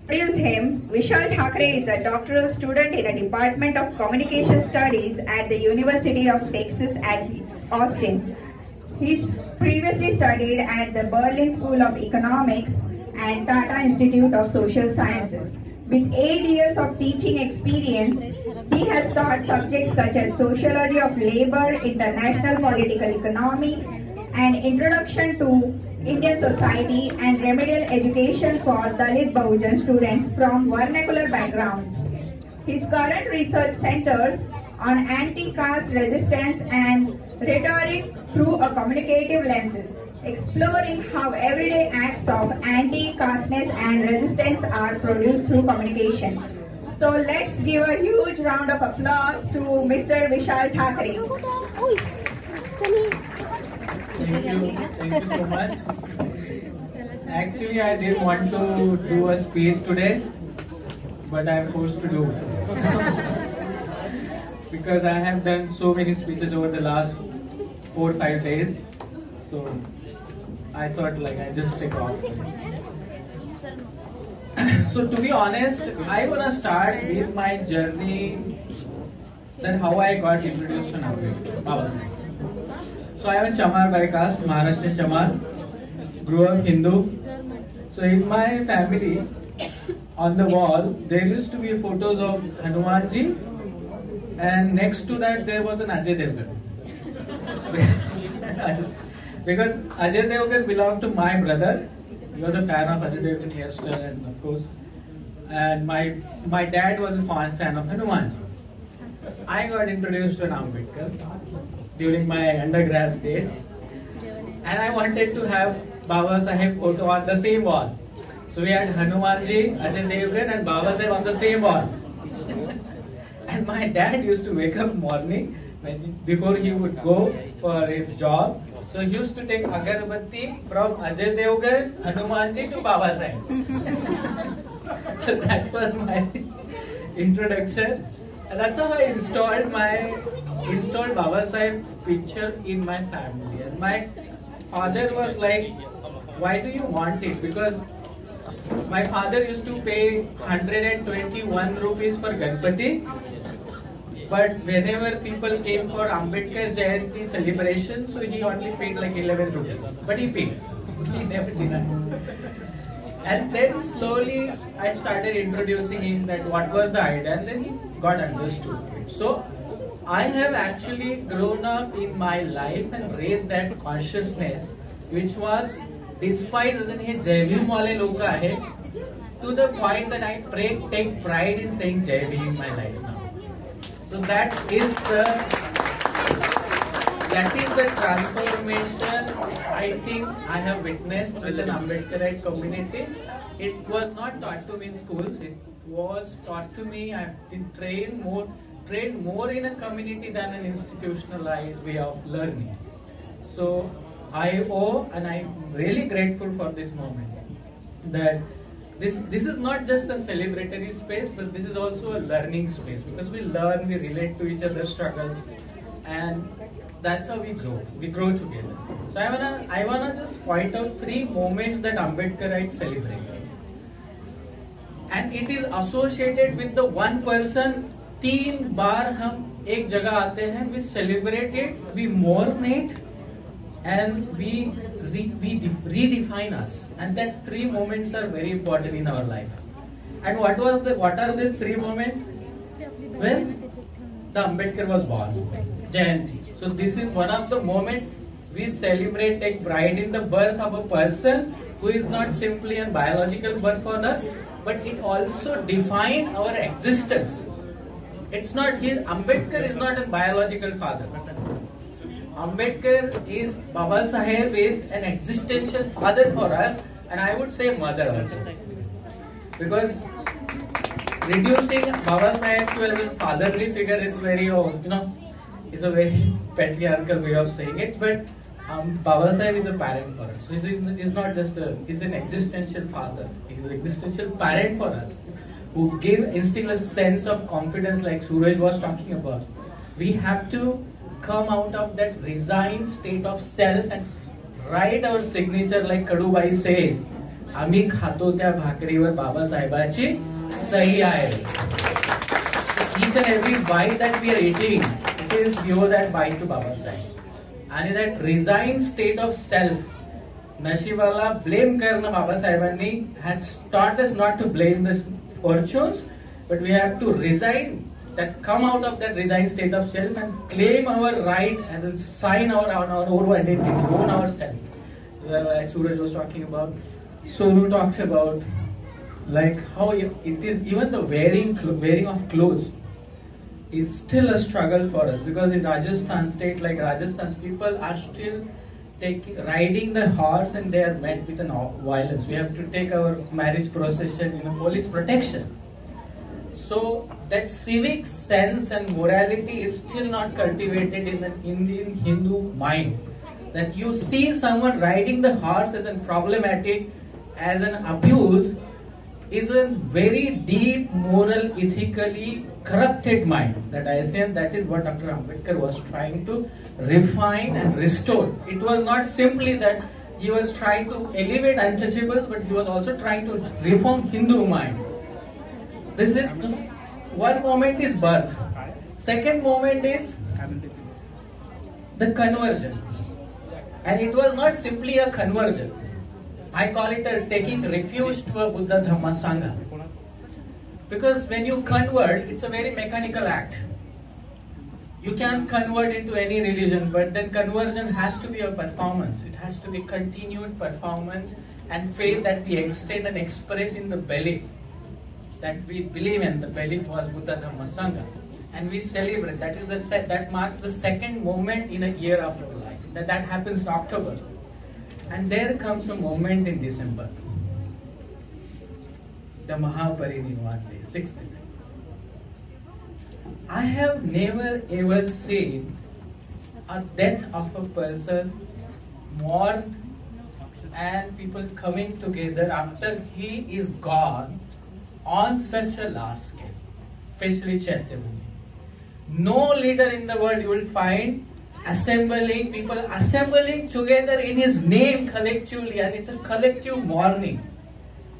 Introduce him. Vishal Thakre is a doctoral student in the Department of Communication Studies at the University of Texas at Austin. He's previously studied at the Berlin School of Economics and Tata Institute of Social Sciences. With 8 years of teaching experience, he has taught subjects such as sociology of labor, international political economy, and introduction to Indian society and remedial education for Dalit Bahujan students from vernacular backgrounds. His current research centers on anti-caste resistance and rhetoric through a communicative lenses, exploring how everyday acts of anti-casteness and resistance are produced through communication. So let's give a huge round of applause to Mr. Vishal Thakre. Thank you so much. Actually, I didn't want to do a speech today, but I'm forced to do it. Because I have done so many speeches over the last 4 or 5 days, so I thought like I just take off. So to be honest, I want to start with my journey, then how I got introduced to Baba Saheb. So I am a Chamar by caste, Maharashtrian Chamar, grew up Hindu. So in my family, on the wall, there used to be photos of Hanumanji, and next to that there was an Ajay Devgan. Because Ajay Devgan belonged to my brother. He was a fan of Ajay Devgan hairstyle, and of course, and my dad was a fan of Hanumanji. I got introduced to Ambedkar during my undergrad days, and I wanted to have Baba Saheb photo on the same wall. So we had Hanumanji, Ajay Devgan and Baba Saheb on the same wall. And my dad used to wake up morning before he would go for his job. So he used to take agarbatti from Ajay Devgan, Hanumanji to Baba Saheb. So that was my introduction. And that's how I installed Baba Saheb picture in my family. And my father was like, why do you want it? Because my father used to pay 121 rupees for Ganpati, but whenever people came for Ambedkar Jayanti celebration, so he only paid like 11 rupees. But he paid. He never denied. And then slowly I started introducing him that what was the idea, and then he got understood it. So I have actually grown up in my life and raised that consciousness, which was despite as he Jai Bhim wale log hai, to the point that I take pride in saying Jai Bhim in my life now. So that is the transformation I think I have witnessed with an Ambedkarite community. It was not taught to me in schools. It was taught to me. I've been trained more in a community than an institutionalized way of learning. So I owe, and I'm really grateful for this moment, that this is not just a celebratory space, but this is also a learning space, because we learn, we relate to each other's struggles, and that's how we grow. We grow together. So I wanna just point out 3 moments that Ambedkarites celebrate, and it is associated with the one person. 3 बार हम एक जगह आते हैं, we celebrate it, we mourn it, and we redefine us. And that 3 moments are very important in our life. And what are these 3 moments? When the Ambedkar was born, Jayanti. So this is one of the moments we celebrate, take pride in the birth of a person who is not simply a biological birth for us, but it also defines our existence. It's not Ambedkar is not a biological father. Ambedkar is, Baba Saheb is an existential father for us, and I would say mother also. Because reducing Baba Saheb to a fatherly figure is very, it's a very patriarchal way of saying it, but Baba Saheb is a parent for us. So he's not just he's an existential father. He's an existential parent for us, who instill a sense of confidence like Suraj was talking about. We have to come out of that resigned state of self and write our signature like Kadubai says, आम्ही खातो त्या भाकरीवर बाबासाहेबांची सही आहे. Each and every bite that we are eating, it is we owe that bite to Baba Sahib. And that resigned state of self, नशिबाला blame करणं बाबासाहेबांनी has taught us not to blame the fortunes, but we have to resign, that come out of that resigned state of self and claim our right as a sign on our own identity, own ourselves. As Suraj was talking about, Sonu talks about like how it is, even the wearing of clothes is still a struggle for us, because in Rajasthan state, like Rajasthan's people are still riding the horse and they are met with violence. We have to take our marriage procession in a police protection. So that civic sense and morality is still not cultivated in the Indian Hindu mind. That you see someone riding the horse as a problematic, as an abuse, is a very deep, moral, ethically corrupted mind. That I assume that is what Dr. Ambedkar was trying to refine and restore. It was not simply that he was trying to elevate untouchables, but he was also trying to reform Hindu mind. This is one moment is birth. Second moment is the conversion. And it was not simply a conversion. I call it a taking refuge to a Buddha Dhamma Sangha. Because when you convert, it's a very mechanical act. You can convert into any religion, but then conversion has to be a performance. It has to be continued performance and faith that we extend and express in the belief that we believe in. The belief was Buddha Dhamma Sangha. And we celebrate. That is that marks the second moment in a year of our life. That happens in October. And there comes a moment in December, the Mahaparinirvan Day, 6th December. I have never ever seen a death of a person mourned and people coming together after he is gone on such a large scale, especially Chaitanya. No leader in the world you will find people assembling together in his name collectively, and it's a collective mourning.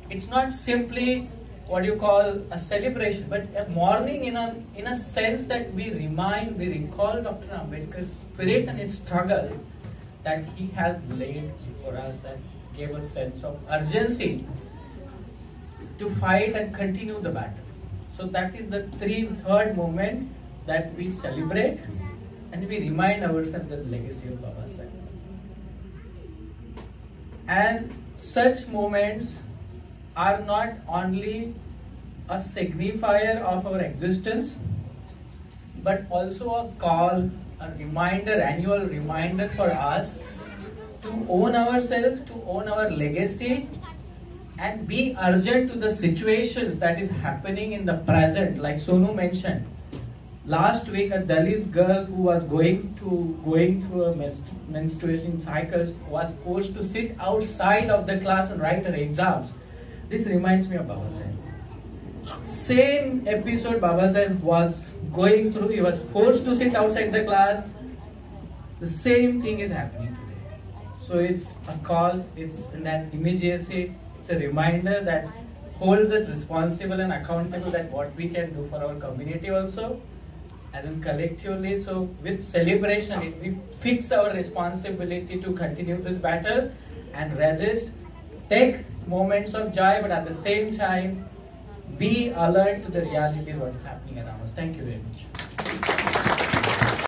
It's not simply what you call a celebration, but a mourning in a sense that we recall Dr. Ambedkar's spirit and its struggle that he has laid before us and gave a sense of urgency to fight and continue the battle. So that is the third moment that we celebrate. And we remind ourselves of the legacy of Baba Sahib. And such moments are not only a signifier of our existence, but also a call, a reminder, annual reminder for us to own ourselves, to own our legacy, and be urgent to the situations that is happening in the present. Like Sonu mentioned, last week, a Dalit girl who was going through a menstruation cycle was forced to sit outside of the class and write her exams. This reminds me of Baba Sahib. Same episode Baba Sahib was going through. He was forced to sit outside the class. The same thing is happening today. So it's a call. It's in that immediacy. It's a reminder that holds us responsible and accountable that what we can do for our community also, as in collectively. So with celebration, we fix our responsibility to continue this battle and resist, take moments of joy, but at the same time be alert to the realities what is happening around us. Thank you very much.